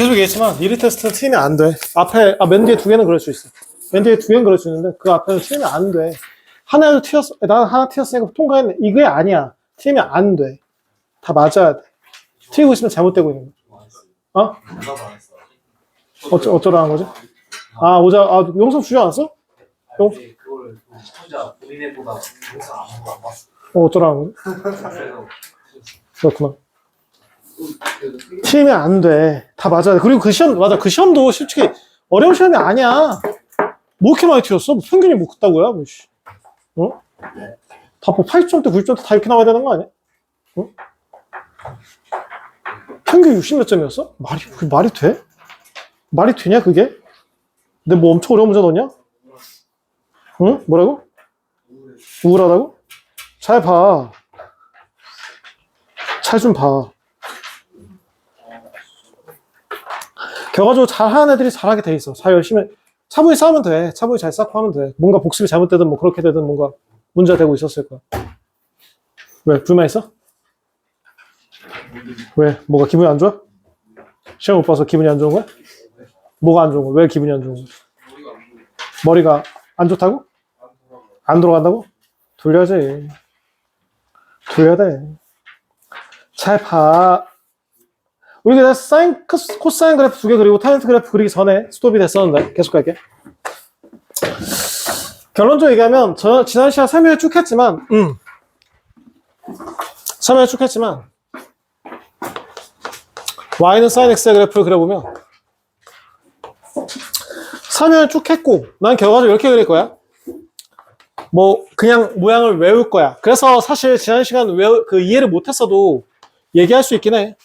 계속 얘기했지만 미리 테스트는 틀리면 안 돼. 앞에 맨 뒤에 두 개는 그럴 수 있어. 맨 뒤에 두 개는 그럴 수 있는데 그 앞에는 틀리면 안 돼. 하나도 튀었어. 나는 하나 튀었으니까 통과했네. 이게 아니야. 틀리면 안 돼. 다 맞아야 돼. 틀리고 있으면 잘못되고 있는 거야. 어쩌라는 거지? 영상 주지 않았어? 그거를 시청자 본인의보다 영상 안 봤어. 어쩌라는 거지? 그렇구나. 틀리면 안 돼. 다 맞아야 돼. 그리고 그 시험, 맞아. 그 시험도 솔직히 어려운 시험이 아니야. 뭐 이렇게 많이 튀었어? 뭐 평균이 뭐 그따고야? 뭐, 씨. 어? 다 뭐 80점대, 90점대 다 이렇게 나와야 되는 거 아니야? 어? 평균 60몇 점이었어? 말이 돼? 말이 되냐, 그게? 근데 뭐 엄청 어려운 문제 넣었냐? 응? 뭐라고? 우울하다고? 잘 봐. 잘 좀 봐. 결과적으로 잘하는 애들이 잘하게 돼 있어. 잘 열심히, 차분히 싸우면 돼. 차분히 잘 쌓고 하면 돼. 뭔가 복습이 잘못되든 뭐 그렇게 되든 뭔가 문제가 되고 있었을 거야. 왜? 불만 있어? 왜? 뭐가 기분이 안 좋아? 시험 못 봐서 기분이 안 좋은 거야? 뭐가 안 좋은 거야? 왜 기분이 안 좋은 거야? 머리가 안 좋다고? 안 돌아간다고? 돌려야지. 돌려야 돼. 잘 봐. 우리가 사인, 코사인 그래프 두 개 그리고 타젠트 그래프 그리기 전에 스톱이 됐었는데 계속 갈게. 결론적으로 얘기하면 지난 시간 설명을 쭉 했지만 y는 sin x의 그래프를 그려보면 설명을 쭉 했고 난 결과적으로 이렇게 그릴 거야. 뭐 그냥 모양을 외울 거야. 그래서 사실 지난 시간 이해를 못했어도 얘기할 수 있긴 해.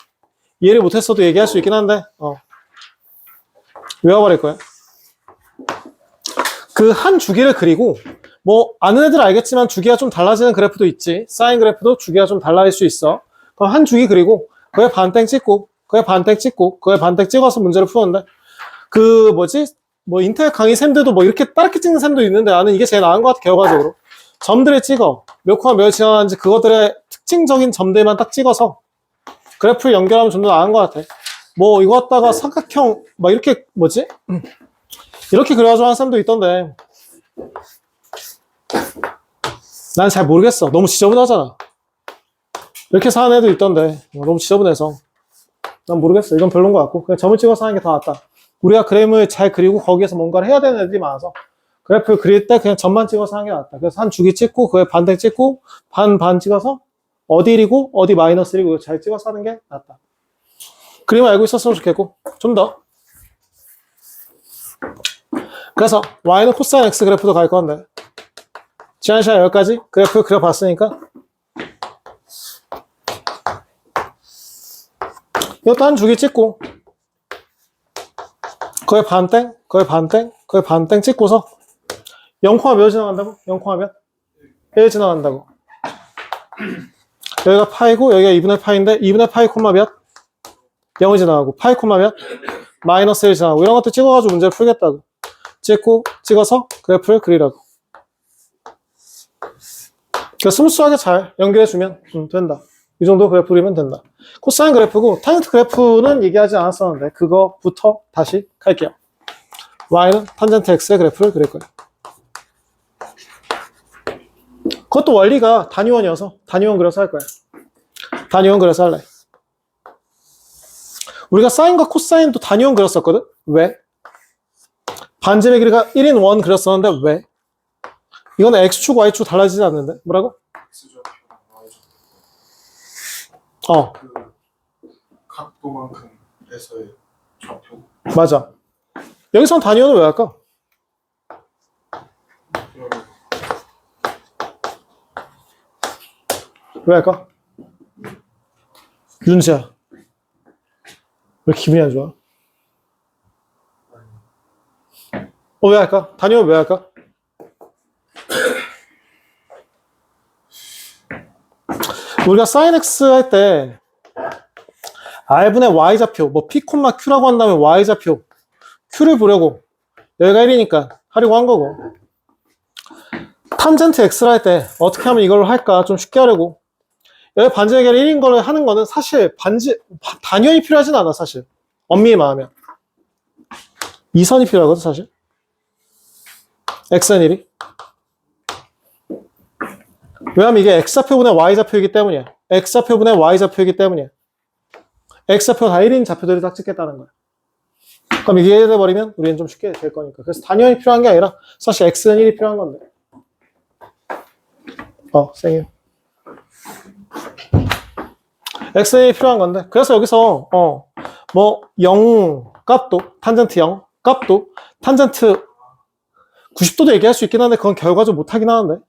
이해를 못했어도 얘기할 수 있긴 한데 외워버릴 거야. 그 한 주기를 그리고 뭐 아는 애들 알겠지만 주기가 좀 달라지는 그래프도 있지. 사인 그래프도 주기가 좀 달라질 수 있어. 그럼 한 주기 그리고 그에 반땡 찍고 그에 반땡 찍고 그에 반땡 찍어서 문제를 푸는데 그 뭐 인터넷 강의 쌤들도 뭐 이렇게 따르게 찍는 쌤도 있는데 나는 이게 제일 나은 것 같아. 결과적으로 점들을 찍어 몇 콤마 몇 지나가는지 그것들의 특징적인 점들만 딱 찍어서 그래프를 연결하면 좀 더 나은 것 같아. 뭐 이거 갖다가 삼각형 막 이렇게 이렇게 그려가지고 하는 사람도 있던데 난 잘 모르겠어. 너무 지저분하잖아. 이렇게 해서 하는 애도 있던데 너무 지저분해서 난 모르겠어. 이건 별론 것 같고 그냥 점을 찍어서 하는 게 더 낫다. 우리가 그램을 잘 그리고 거기에서 뭔가를 해야 되는 애들이 많아서 그래프를 그릴 때 그냥 점만 찍어서 하는 게 낫다. 그래서 한 주기 찍고 그에 반대 찍고 반 찍어서 어디 1이고 어디 마이너스 1이고 잘 찍어서 하는 게 낫다. 그림을 알고 있었으면 좋겠고 좀 더. 그래서 y는 코사인 x 그래프도 갈 건데 지난 시간 여기까지 그래프 그려봤으니까 이것도 한 주기 찍고 거의 반땡 찍고서 0콤마 몇 지나간다고? 0콤마 몇? 1 지나간다고. 여기가 파이고 여기가 2분의 파인데 2분의 파이 콤마 몇? 0이 지나가고 파이 콤마 몇? 마이너스 1 지나가고 이런 것도 찍어가지고 문제를 풀겠다고. 찍어서 그래프를 그리라고. 그러니까 스무스하게 잘 연결해주면 된다. 이 정도 그래프 그리면 된다. 코사인 그래프고 탄젠트 그래프는 얘기하지 않았었는데 그거부터 다시 갈게요. y는 탄젠트 x의 그래프를 그릴 거예요. 그것도 원리가 단위원이어서 단위원 그려서 할 거야. 단위원 그려서 할래. 우리가 사인과 코사인도 단위원 그렸었거든? 왜? 반지름의 길이가 1인 1 그렸었는데 왜? 이거는 x축, y축 달라지지 않는데? 뭐라고? 그 각도만큼 해서의 좌표. 맞아. 여기선 단위원은 왜 할까? 왜 할까? 윤지야. 왜 기분이 안 좋아? 왜 할까? 단위원 왜 할까? 우리가 sin x 할 때 r분의 y좌표, 뭐 p, q라고 한 다음에 y좌표 q를 보려고 여기가 1이니까 하려고 한 거고 탄젠트 x를 할 때 어떻게 하면 이걸 할까 좀 쉽게 하려고 여기 반지 해결 1인 걸 하는 거는 사실 단위원이 필요하진 않아 사실 엄밀히 말하면. 이 선이 필요하거든, 사실. xn1이. 왜냐면 이게 x좌표분의 y좌표이기 때문이야. x좌표분의 y좌표이기 때문이야. x좌표 다 1인 좌표들이 딱 찍겠다는 거야. 그럼 이게 해버리면 우리는 좀 쉽게 될 거니까. 그래서 단위원이 필요한 게 아니라 사실 xn1이 필요한 건데. 생일. xn이 필요한 건데. 그래서 여기서, 0 값도, 탄젠트 0 값도, 탄젠트 90도도 얘기할 수 있긴 한데, 그건 결과적으로 못하긴 하는데.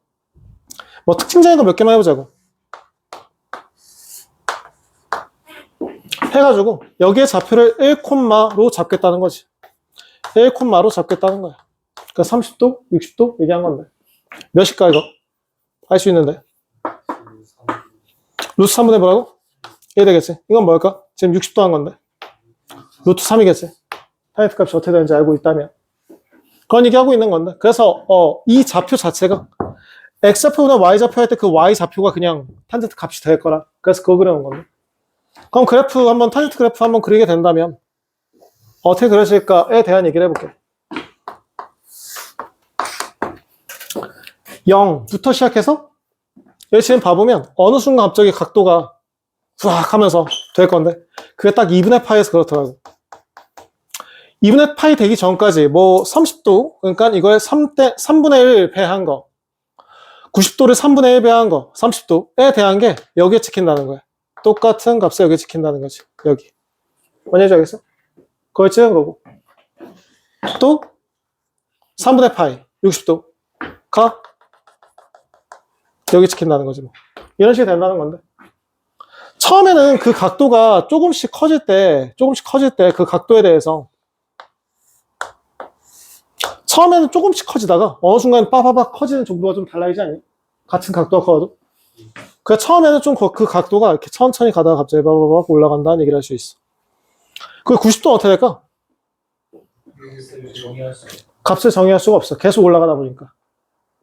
뭐 특징적인 거 몇 개만 해보자고. 해가지고, 여기에 좌표를 1콤마로 잡겠다는 거지. 1콤마로 잡겠다는 거야. 그러니까 30도, 60도 얘기한 건데. 몇일까, 이거? 할 수 있는데. 루트 3분의 뭐라고? 1 되겠지. 이건 뭘까? 지금 60도 한 건데. 루트 3이겠지. 타이트 값이 어떻게 되는지 알고 있다면. 그런 얘기하고 있는 건데. 그래서, 이 좌표 자체가 x좌표나 y좌표 할 때 그 y좌표가 그냥 탄젠트 값이 될 거라. 그래서 그거 그려놓은 건데. 그럼 탄젠트 그래프 한번 그리게 된다면, 어떻게 그려질까에 대한 얘기를 해볼게. 0부터 시작해서, 여기 지금 봐보면, 어느 순간 갑자기 각도가 후악 하면서 될 건데, 그게 딱 2분의 파이에서 그렇더라고. 2분의 파이 되기 전까지, 30도, 그러니까 이거에 3분의 1 배한 거, 90도를 3분의 1 배한 거, 30도에 대한 게 여기에 찍힌다는 거야. 똑같은 값을 여기에 찍힌다는 거지. 여기. 뭔지 알겠어? 그걸 찍은 거고. 또, 3분의 파이, 60도가 여기 찍힌다는 거지. 이런 식이 된다는 건데. 처음에는 그 각도가 조금씩 커질 때 그 각도에 대해서 처음에는 조금씩 커지다가 어느 순간 빠바박 커지는 정도가 좀 달라지지 않니? 같은 각도가 커도. 그래서 처음에는 좀 그 각도가 이렇게 천천히 가다가 갑자기 빠바박 올라간다는 얘기를 할 수 있어. 그 90도는 어떻게 될까? 값을 정의할 수가 없어. 계속 올라가다 보니까.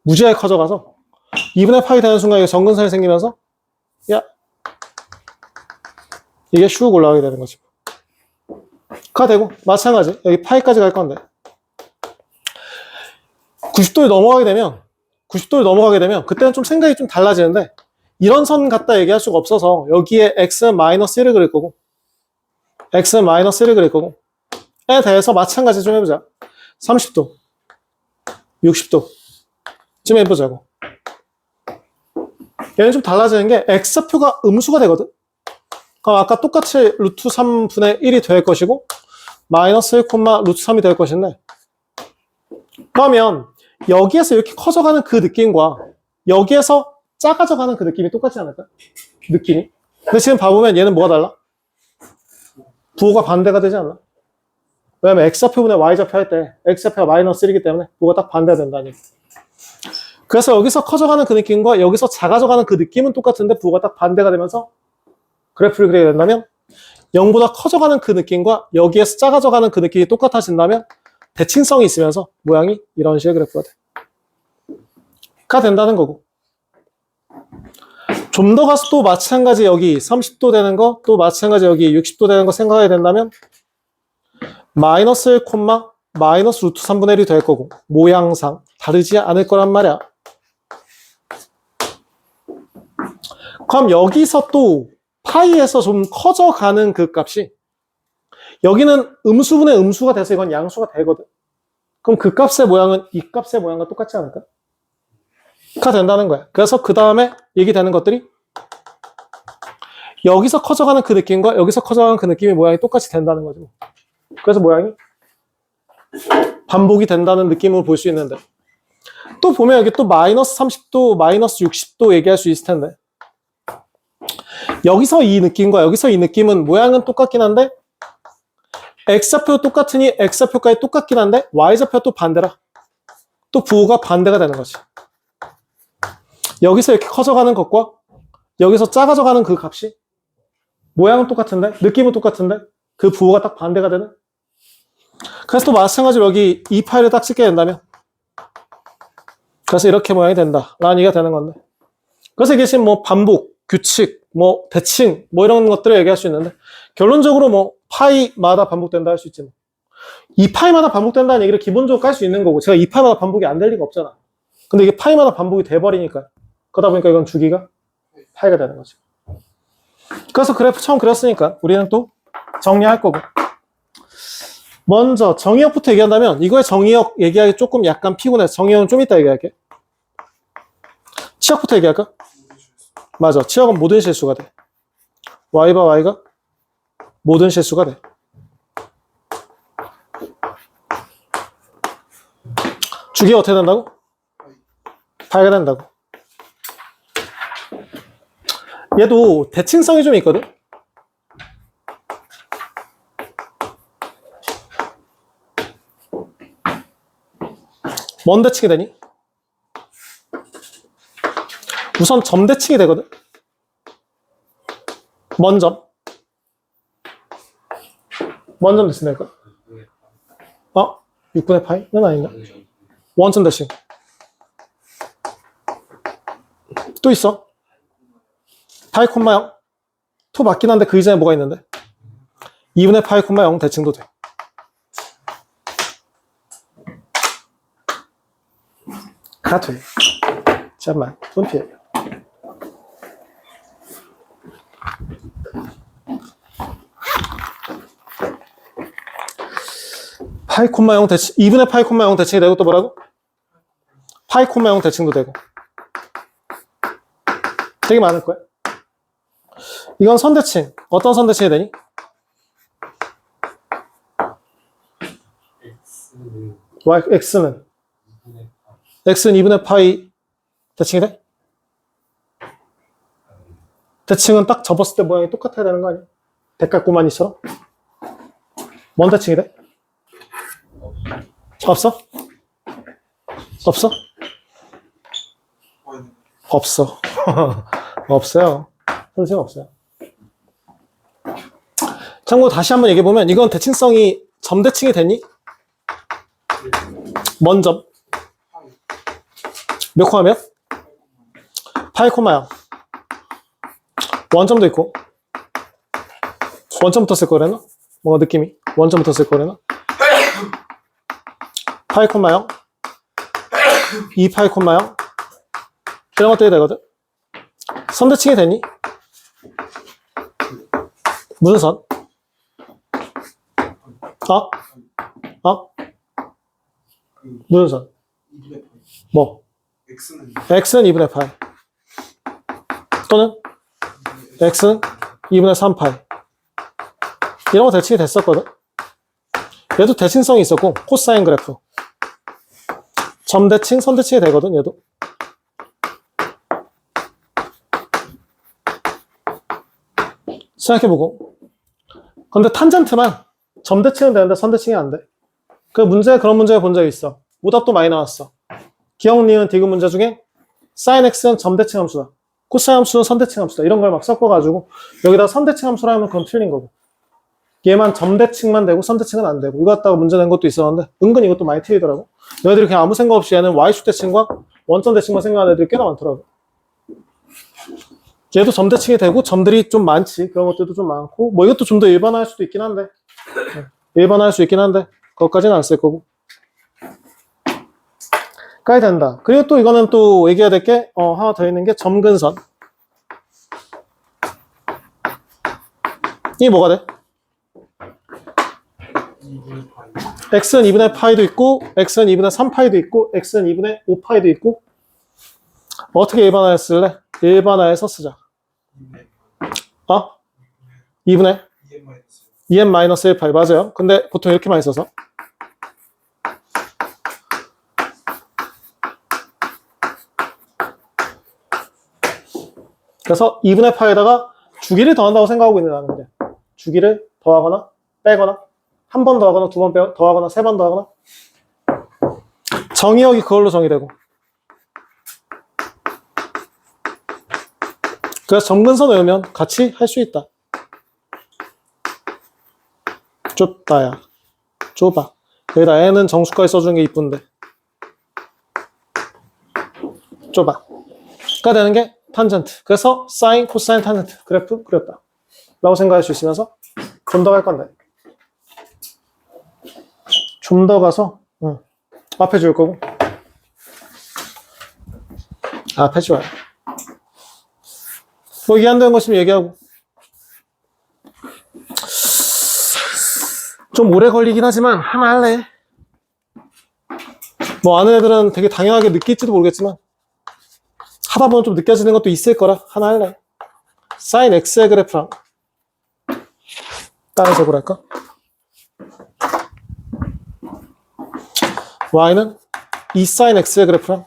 무지하게 커져가서 2분의 파이 되는 순간 이게 정근선이 생기면서 이게 슉 올라가게 되는 거지. 가 되고 마찬가지 여기 파이까지 갈 건데 90도를 넘어가게 되면 그때는 좀 생각이 좀 달라지는데 이런 선 갖다 얘기할 수가 없어서 여기에 x는 마이너스 1을 그릴 거고 x는 마이너스 1을 그릴 거고 에 대해서 마찬가지 좀 해보자. 30도 60도 좀 해보자고. 얘는 좀 달라지는 게 x좌표가 음수가 되거든. 그럼 아까 똑같이 루트 3분의 1이 될 것이고 마이너스 1, 루트 3이 될 것인데 그러면 여기에서 이렇게 커져가는 그 느낌과 여기에서 작아져가는 그 느낌이 똑같지 않을까? 느낌이. 근데 지금 봐보면 얘는 뭐가 달라? 부호가 반대가 되지 않나? 왜냐면 x좌표분의 y좌표 할 때 x좌표가 마이너스 1이기 때문에 부호가 딱 반대가 된다니. 그래서 여기서 커져가는 그 느낌과 여기서 작아져가는 그 느낌은 똑같은데 부호가 딱 반대가 되면서 그래프를 그리게 된다면 0보다 커져가는 그 느낌과 여기에서 작아져가는 그 느낌이 똑같아진다면 대칭성이 있으면서 모양이 이런 식의 그래프가 된다는 거고. 좀 더 가서 또 마찬가지 여기 30도 되는 거, 또 마찬가지 여기 60도 되는 거 생각하게 된다면 마이너스 1, 마이너스 루트 3분의 1이 될 거고 모양상 다르지 않을 거란 말이야. 그럼 여기서 또 파이에서 좀 커져가는 그 값이 여기는 음수분의 음수가 돼서 이건 양수가 되거든. 그럼 그 값의 모양은 이 값의 모양과 똑같지 않을까? 가 된다는 거야. 그래서 그 다음에 얘기되는 것들이 여기서 커져가는 그 느낌과 여기서 커져가는 그 느낌의 모양이 똑같이 된다는 거죠. 그래서 모양이 반복이 된다는 느낌으로 볼 수 있는데 또 보면 여기 또 마이너스 30도, 마이너스 60도 얘기할 수 있을 텐데 여기서 이 느낌과 여기서 이 느낌은 모양은 똑같긴 한데 x좌표 똑같으니 x좌표까지 똑같긴 한데 y좌표 또 반대라. 또 부호가 반대가 되는 거지. 여기서 이렇게 커져가는 것과 여기서 작아져가는 그 값이 모양은 똑같은데 느낌은 똑같은데 그 부호가 딱 반대가 되는. 그래서 또 마찬가지로 여기 이 파일을 딱 찍게 된다면 그래서 이렇게 모양이 된다 라는 얘기가 되는 건데 그래서 이게 지금 반복, 규칙, 대칭 이런 것들을 얘기할 수 있는데 결론적으로 뭐 파이마다 반복된다 할 수 있지 뭐. 2파이마다 반복된다는 얘기를 기본적으로 깔 수 있는 거고 제가 2파이마다 반복이 안 될 리가 없잖아. 근데 이게 파이마다 반복이 돼버리니까 그러다 보니까 이건 주기가 파이가 되는 거지. 그래서 그래프 처음 그렸으니까 우리는 또 정리할 거고 먼저 정의역부터 얘기한다면 이거의 정의역 얘기하기 조금 약간 피곤해. 정의역은 좀 이따 얘기할게. 치역부터 얘기할까? 맞아. 치역은 모든 실수가 돼. y바 y가 모든 실수가 돼. 주기가 어떻게 된다고? 파이가 된다고. 얘도 대칭성이 좀 있거든? 뭔 대칭이 되니? 우선 점 대칭이 되거든? 뭔 점? 뭔 점 대칭 될까? 6분의 파이는 아닌가? 원점 대칭. 또 있어? 파이 콤마 0. 토 맞긴 한데 그 이전에 뭐가 있는데? 2분의 파이 콤마 0 대칭도 돼. 가 돼. 잠깐만, 분필. 파이 콤마 0 대칭, 2분의 파이 콤마 0 대칭이 되고 또 뭐라고? 파이 콤마 0 대칭도 되고. 되게 많을 거야. 이건 선대칭. 어떤 선대칭이 되니? X는? X는 2분의 파이 대칭이 돼? 대칭은 딱 접었을 때 모양이 똑같아야 되는 거 아니야? 대각구만이처럼? 뭔 대칭이 돼? 없어? 없어? 없어. 없어요. 선생님 없어요. 참고로 다시 한번 얘기해보면 이건 대칭성이 점대칭이 되니? 뭔 점? 몇 콤마 몇? 파이 콤마 0. 원점도 있고 원점 붙었을 거래나? 뭔가 느낌이 원점 붙었을 거래나? 파이 콤마 0 2 파이 콤마 0 이런 것들이 되거든. 선대칭이 되니? 무슨 선? 무슨 선? 뭐? x는 2분의 파이 또는 x는 2분의 3파이 이런 거 대칭이 됐었거든. 얘도 대칭성이 있었고 코사인 그래프 점대칭, 선대칭이 되거든. 얘도 생각해보고. 근데 탄젠트만 점대칭은 되는데 선대칭이 안 돼. 그런 문제 본 적이 있어. 오답도 많이 나왔어. 기억, 니은, 디귿 문제 중에 sin x는 점대칭 함수다. 코사인 함수는 선대칭 함수다. 이런 걸 막 섞어가지고 여기다 선대칭 함수라 하면 그건 틀린 거고. 얘만 점대칭만 되고 선대칭은 안 되고. 이거 갖다가 문제 낸 것도 있었는데 은근 이것도 많이 틀리더라고. 너희들이 그냥 아무 생각 없이 얘는 y축 대칭과 원점 대칭만 생각하는 애들이 꽤나 많더라고. 얘도 점대칭이 되고 점들이 좀 많지. 그런 것들도 좀 많고 뭐 이것도 좀 더 일반화할 수도 있긴 한데 일반화할 수 있긴 한데 그것까지는 안 쓸 거고 까야 된다. 그리고 또 이거는 또 얘기해야 될 게 하나 더 있는 게 점근선. 이게 뭐가 돼? x는 2분의 파이도 있고 x는 2분의 3파이도 있고 x는 2분의 5파이도 있고 어떻게 일반화했을래? 일반화해서 쓰자. 2분의 2n-1파이 맞아요. 근데 보통 이렇게 많이 써서 그래서 2분의 파에다가 주기를 더한다고 생각하고 있는 나는데 주기를 더하거나 빼거나 한 번 더하거나 두 번 더하거나 세 번 더하거나 정의역이 그걸로 정의되고 그래서 점근선 외우면 같이 할 수 있다. 좁다야 좁아. 여기다 n은 정수까지 써주는 게 이쁜데 좁아. 가 되는 게 탄젠트. 그래서 사인, 코사인, 탄젠트 그래프 그렸다 라고 생각할 수 있으면서 좀 더 갈 건데. 좀 더 가서, 앞에 줄 거고. 앞에 줘요. 뭐 이해 안 되는 거 있으면 얘기하고. 좀 오래 걸리긴 하지만 하나 할래. 뭐 아는 애들은 되게 당연하게 느낄지도 모르겠지만 하다 보면 좀 느껴지는 것도 있을 거라 하나 할래. 사인 x의 그래프랑 다른 색으로 할까? y는 2 사인 x의 그래프랑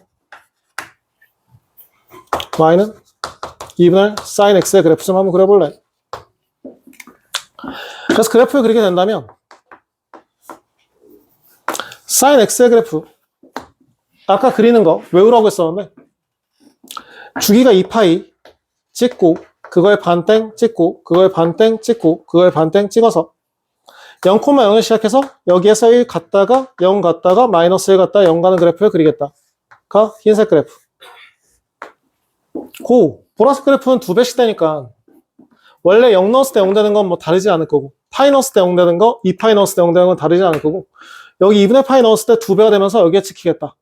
y는 2분의 사인 x의 그래프 좀 한번 그려볼래. 그래서 그래프를 그리게 된다면 사인 x의 그래프 아까 그리는 거 외우라고 했었는데 주기가 2파이 찍고 그거에 반땡 찍고 그거에 반땡 찍고 그거에 반땡 찍어서 0,0을 시작해서 여기에서 1 갔다가 0 갔다가 마이너스 1 갔다가 0 가는 그래프를 그리겠다. 가 흰색 그래프. 고 보라색 그래프는 2배씩 되니까 원래 0 넣었을 때 0 되는 건 뭐 다르지 않을 거고 파이 넣었을 때 0 되는 거 2파이 넣었을 때 0 되는 건 다르지 않을 거고 여기 2분의 파이 넣었을 때 2배가 되면서 여기에 찍히겠다.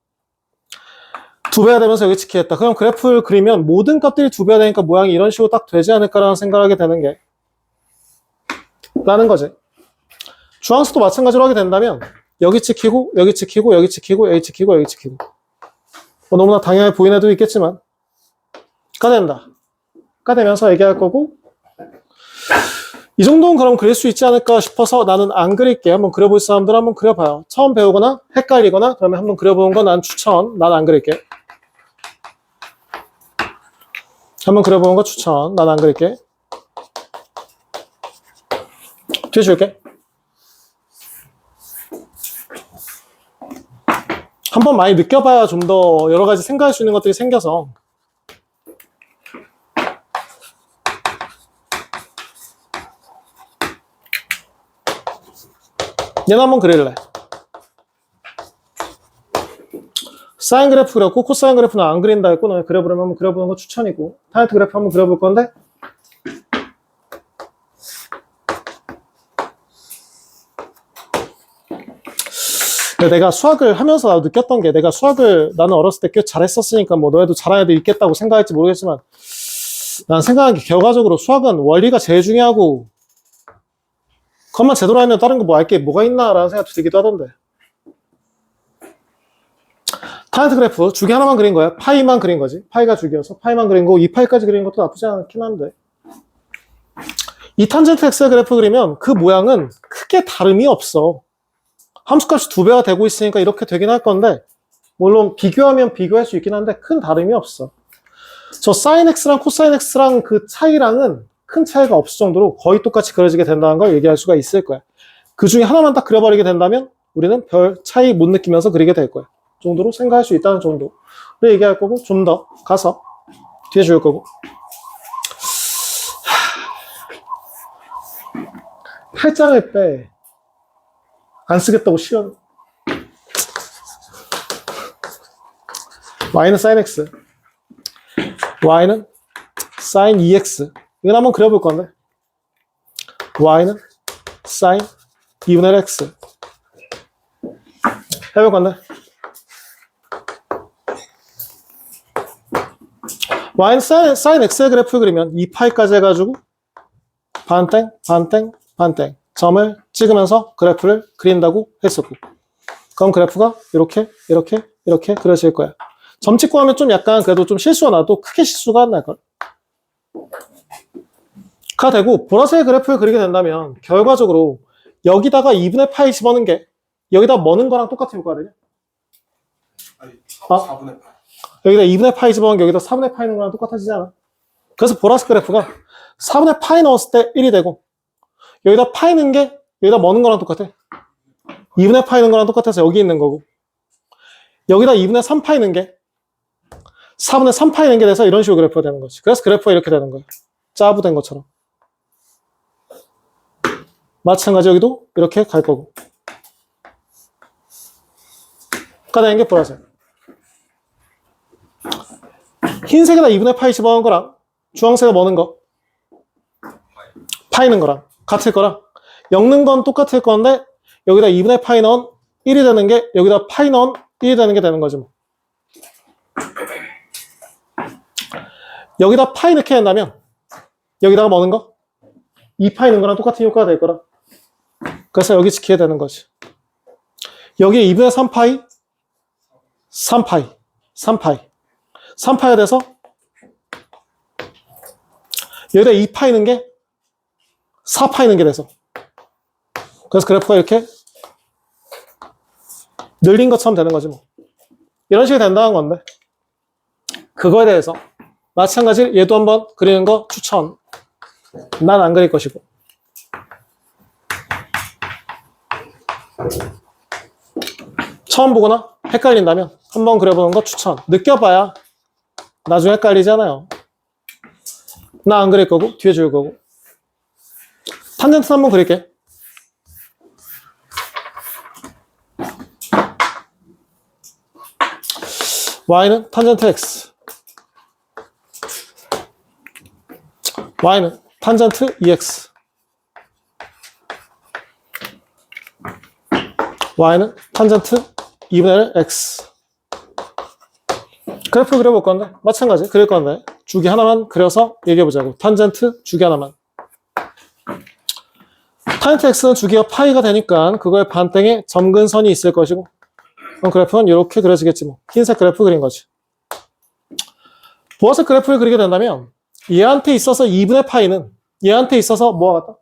2배가 되면서 여기 찍히겠다. 그럼 그래프를 그리면 모든 값들이 2배가 되니까 모양이 이런 식으로 딱 되지 않을까라는 생각을 하게 되는 게 라는 거지. 주황수도 마찬가지로 하게 된다면 여기 찍히고 여기 찍히고 여기 찍히고 여기 찍히고 여기 찍히고 뭐 너무나 당연해 보이는 애도 있겠지만 가 된다. 가 되면서 얘기할 거고 이 정도는 그럼 그릴 수 있지 않을까 싶어서 나는 안 그릴게. 한번 그려볼 사람들 한번 그려봐요. 처음 배우거나 헷갈리거나 그러면 한번 그려보는 건 난 추천. 난 안 그릴게. 한번 그려보는 거 추천. 난 안 그릴게. 뒤에 줄게. 한번 많이 느껴봐야 좀 더 여러 가지 생각할 수 있는 것들이 생겨서 얘는 한번 그릴래. 사인 그래프 그렸고 코사인 그래프는 안 그린다 했고 너네 그려보려면 한번 그려보는 거 추천이고 타이트 그래프 한번 그려볼 건데 내가 수학을 하면서 나도 느꼈던 게 내가 수학을 나는 어렸을 때 꽤 잘했었으니까 뭐 너희도 잘하는 애들 있겠다고 생각할지 모르겠지만 난 생각한 게 결과적으로 수학은 원리가 제일 중요하고 그것만 제대로 하면 다른 거 뭐 알 게 뭐가 있나 라는 생각도 들기도 하던데 타이트 그래프 주기 하나만 그린 거야. 파이만 그린 거지. 파이가 주기여서 파이만 그린 거고 2파이까지 그리는 것도 나쁘지 않긴 한데 이 탄젠트 x의 그래프 그리면 그 모양은 크게 다름이 없어. 함수값이 2배가 되고 있으니까 이렇게 되긴 할 건데 물론 비교하면 비교할 수 있긴 한데 큰 다름이 없어. 저 사인 x랑 코사인 x랑 그 차이랑은 큰 차이가 없을 정도로 거의 똑같이 그려지게 된다는 걸 얘기할 수가 있을 거야. 그 중에 하나만 딱 그려버리게 된다면 우리는 별 차이 못 느끼면서 그리게 될 거야. 정도로 생각할 수 있다는 정도를 얘기할 거고 좀 더 가서 뒤에 줄 거고 8장을 빼. 안 쓰겠다고 싫어. y는 sin x y는 sin 2x 이건 한번 그려볼 건데 y는 sin 2분의 x 해볼 건데 y는 sin x의 그래프 그리면 2파이까지 해가지고 반땡 반땡 반땡 점을 찍으면서 그래프를 그린다고 했었고 그럼 그래프가 이렇게 이렇게 이렇게 그려질 거야. 점 찍고 하면 좀 약간 그래도 좀 실수가 나도 크게 실수가 안 날걸. 가 되고 보라색 그래프를 그리게 된다면 결과적으로 여기다가 2분의 파이 집어넣은 게 여기다 머는 거랑 똑같은 효과거든요. 아니, 어? 4분의 8. 여기다 2분의 파이 집어넣은 게 여기다 4분의 파이 넣은 거랑 똑같아지지 않아? 그래서 보라색 그래프가 4분의 파이 넣었을 때 1이 되고 여기다 파이 넣은 게 여기다 머는 거랑 똑같아. 2분의 파이 넣은 거랑 똑같아서 여기 있는 거고 여기다 2분의 3파이 넣은 게 4분의 3파이 넣은 게 돼서 이런 식으로 그래프가 되는 거지. 그래서 그래프가 이렇게 되는 거야. 짜부된 것처럼. 마찬가지 여기도 이렇게 갈 거고 가 되는 게 보라색. 흰색에다 2분의 파이 집어넣은 거랑 주황색에 머는 거 파이는 거랑 같을 거라 엮는 건 똑같을 건데 여기다 2분의 파이 넣은 1이 되는 게 여기다 파이 넣은 1이 되는 게 되는 거지 뭐. 여기다 파이 넣게 된다면 여기다가 뭐 넣는 거? 2파이 넣는 거랑 똑같은 효과가 될 거라. 그래서 여기 지키게 되는 거지. 여기에 2분의 3파이 3파이가 돼서 여기다 2파이 넣는 게 4파이 넣는 게 돼서 그래서 그래프가 이렇게 늘린 것처럼 되는 거지 뭐. 이런 식이 된다는 건데 그거에 대해서 마찬가지로 얘도 한번 그리는 거 추천. 난 안 그릴 것이고. 처음 보거나 헷갈린다면 한번 그려보는 거 추천. 느껴봐야 나중에 헷갈리잖아요. 나 안 그릴 거고 뒤에 줄 거고. 탄젠트 한번 그릴게. y는 탄젠트 x, y는 탄젠트 2x, y는 탄젠트 2분의 1 x. 그래프 그려볼 건데 마찬가지 그릴 건데 주기 하나만 그려서 얘기해보자고. 탄젠트 주기 하나만. 탄젠트 x는 주기가 파이가 되니까 그거의 반땡에 점근선이 있을 것이고 그럼 그래프는 이렇게 그려지겠지 뭐. 흰색 그래프 그린 거지. 보라색 그래프를 그리게 된다면 얘한테 있어서 2분의 파이는 얘한테 있어서 뭐와 같다?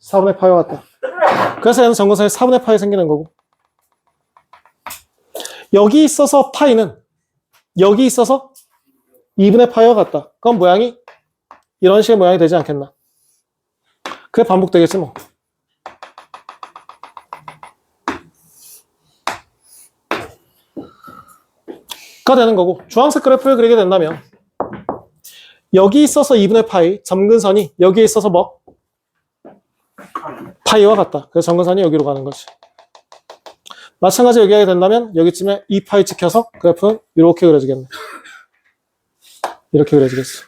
4분의 파이와 같다. 그래서 얘는 점근선이 4분의 파이 생기는 거고 여기 있어서 파이는 여기 있어서 2분의 파이와 같다. 그럼 모양이 이런 식의 모양이 되지 않겠나? 그게 반복되겠지 뭐. 가 되는 거고 주황색 그래프를 그리게 된다면 여기 있어서 2분의 파이 점근선이 여기에 있어서 뭐? 파이와 같다. 그래서 점근선이 여기로 가는 거지. 마찬가지로 얘기하게 된다면 여기쯤에 2파이 찍혀서 그래프는 이렇게 그려지겠네. 이렇게 그려지겠어.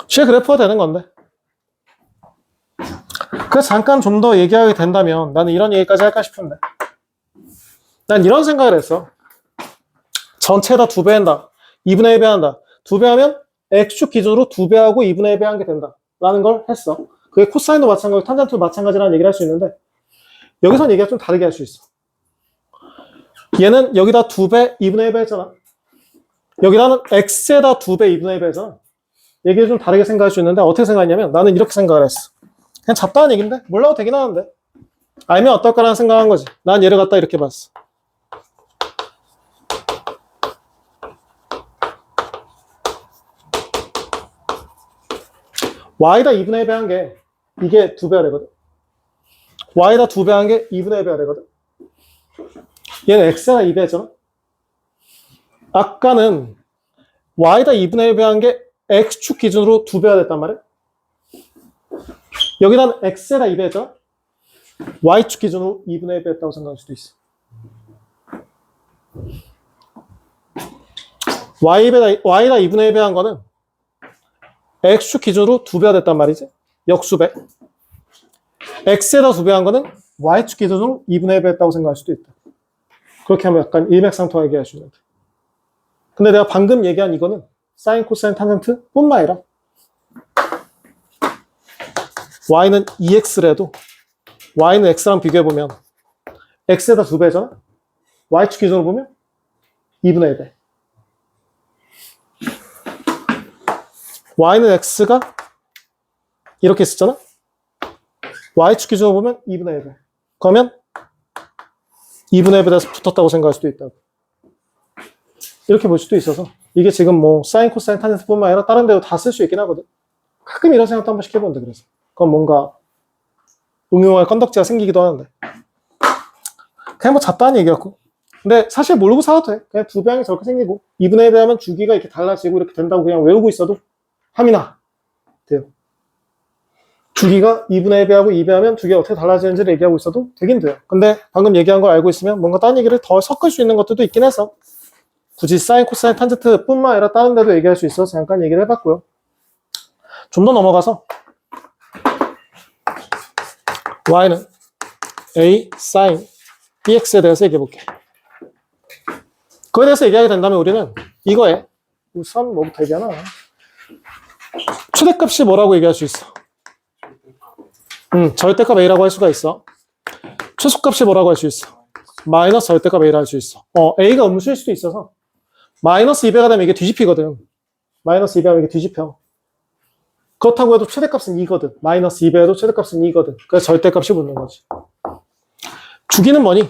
쉐 그래프가 되는 건데 그래서 잠깐 좀 더 얘기하게 된다면 나는 이런 얘기까지 할까 싶은데 난 이런 생각을 했어. 전체에다 2배 한다. 2분의 1배 한다. 2배 하면 X축 기준으로 2배하고 2분의 1배 한 게 된다. 라는 걸 했어. 그게 코사인도 마찬가지고 탄젠트도 마찬가지라는 얘기를 할 수 있는데 여기서는 얘기가 좀 다르게 할 수 있어. 얘는 여기다 2배 2분의 1배 했잖아. 여기다는 X에다 2배 2분의 1배 했잖아. 얘기를 좀 다르게 생각할 수 있는데 어떻게 생각했냐면 나는 이렇게 생각을 했어. 그냥 잡다한 얘기인데 몰라도 되긴 하는데 알면 어떨까라는 생각한 거지. 난 얘를 갖다 이렇게 봤어. y다 2분의 1배 한 게 이게 2배가 되거든. y다 2배 한 게 2분의 1배가 되거든. 얘는 x에다 2배 했잖아. 아까는 y다 2분의 1배 한 게 x축 기준으로 2배가 됐단 말이야. 여기다는 x에다 2배 했잖아. y축 기준으로 2분의 1배 했다고 생각할 수도 있어. y다 2분의 1배 한 거는 x축 기준으로 2배가 됐단 말이지. 역수배. x에다 2배 한 거는 y축 기준으로 2분의 1배 했다고 생각할 수도 있다. 그렇게 하면 약간 일맥상통하게 할 수 있는데. 근데 내가 방금 얘기한 이거는 사인, 코사인, 탄젠트 뿐만 아니라 y는 2x래도 y는 x랑 비교해보면 x에다 2배잖아. y축 기준으로 보면 2분의 1배. y는 x가 이렇게 있었잖아. y축 기준으로 보면 2분의 1배. 그러면 2분의 1배 돼서 붙었다고 생각할 수도 있다고. 이렇게 볼 수도 있어서 이게 지금 뭐 사인, 코사인, 탄젠트 뿐만 아니라 다른 데도 다 쓸 수 있긴 하거든. 가끔 이런 생각도 한 번씩 해보는데 그래서 그건 뭔가 응용할 건덕지가 생기기도 하는데 그냥 뭐 잡다한 얘기였고 근데 사실 모르고 살아도 돼. 그냥 2배 하면 저렇게 생기고 2분의 1배 하면 주기가 이렇게 달라지고 이렇게 된다고 그냥 외우고 있어도 함이나 돼요. 주기가 2분의 1배하고 2배하면 주기가 어떻게 달라지는지를 얘기하고 있어도 되긴 돼요. 근데 방금 얘기한 걸 알고 있으면 뭔가 다른 얘기를 더 섞을 수 있는 것들도 있긴 해서 굳이 사인, 코사인, 탄젠트 뿐만 아니라 다른 데도 얘기할 수 있어서 잠깐 얘기를 해봤고요. 좀 더 넘어가서 y는 a sin bx에 대해서 얘기해 볼게. 그거에 대해서 얘기하게 된다면 우리는 이거에 우선 뭐부터 얘기하나? 최대값이 뭐라고 얘기할 수 있어? 절대값 a라고 할 수가 있어. 최소값이 뭐라고 할 수 있어? 마이너스 절대값 a라 할 수 있어. a가 음수일 수도 있어서 마이너스 2배가 되면 이게 뒤집히거든. 마이너스 2배하면 이게 뒤집혀. 그렇다고 해도 최대값은 2거든. 마이너스 2배에도 최대값은 2거든. 그래서 절대값이 붙는 거지. 주기는 뭐니?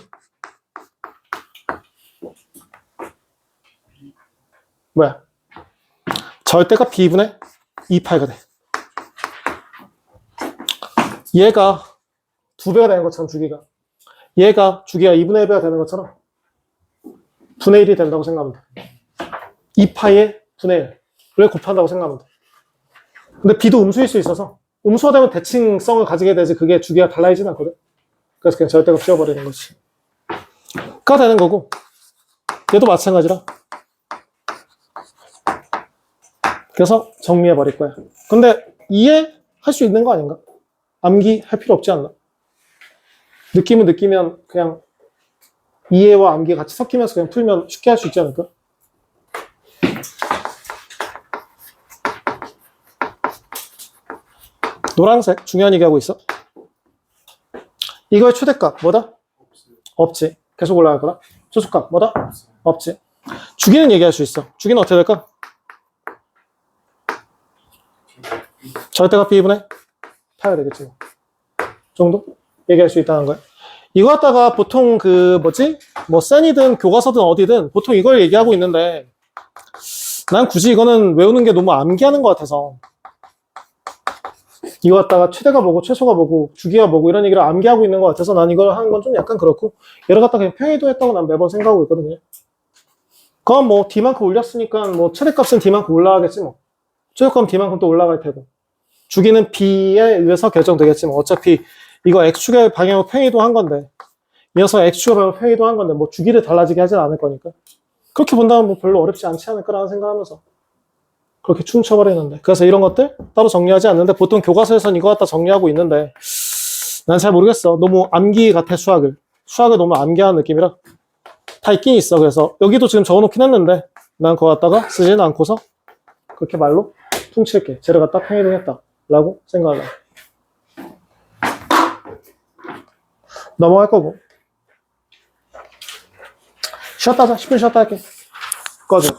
뭐야? 절대값 b분의 2파이가 돼. 얘가 2배가 되는 것처럼 주기가. 얘가 주기가 2분의 1배가 되는 것처럼 분의 1이 된다고 생각하면 돼. 2파이의 분의 1을 곱한다고 생각하면 돼. 근데 b도 음수일 수 있어서 음수가 되면 대칭성을 가지게 되지 그게 주기가 달라지진 않거든. 그래서 그냥 절대값 씌워버리는 거지. 가 되는 거고 얘도 마찬가지라. 그래서 정리해버릴 거야. 근데 이해할 수 있는 거 아닌가? 암기할 필요 없지 않나? 느낌은 느끼면 그냥 이해와 암기가 같이 섞이면서 그냥 풀면 쉽게 할 수 있지 않을까? 노란색 중요한 얘기하고 있어. 이거의 최대값 뭐다? 없지. 계속 올라갈 거라. 최소값 뭐다? 없지. 주기는 얘기할 수 있어. 주기는 어떻게 될까? 절대값 b분의 파야 되겠지. 뭐. 정도? 얘기할 수 있다는 거야. 이거 갖다가 보통 뭐 센이든 교과서든 어디든 보통 이걸 얘기하고 있는데 난 굳이 이거는 외우는 게 너무 암기하는 것 같아서 이거 갖다가 최대가 뭐고 최소가 뭐고 주기가 뭐고 이런 얘기를 암기하고 있는 것 같아서 난 이걸 하는 건 좀 약간 그렇고 얘를 갖다가 그냥 평행이동 했다고 난 매번 생각하고 있거든요. 그럼 뭐 D만큼 올렸으니까 뭐 최대값은 D만큼 올라가겠지 뭐. 최소값은 D만큼 또 올라갈 테고. 주기는 B에 의해서 결정되겠지 뭐. 어차피 이거 X축의 방향으로 평행이동 한 건데 이 녀석 X축의 방향으로 평행이동 한 건데 뭐 주기를 달라지게 하진 않을 거니까. 그렇게 본다면 뭐 별로 어렵지 않지 않을까라는 생각하면서 그렇게 춤춰버리는데. 그래서 이런 것들 따로 정리하지 않는데 보통 교과서에서는 이거 갖다 정리하고 있는데 난 잘 모르겠어. 너무 암기 같아 수학을 너무 암기하는 느낌이라 다 있긴 있어. 그래서 여기도 지금 적어놓긴 했는데 난 그거 갖다가 쓰지는 않고서 그렇게 말로 퉁칠게. 쟤를 갖다 평행이동 했다 라고 생각을 해. 넘어갈 거고 쉬었다 하자. 10분 쉬었다 할게. 꺼져.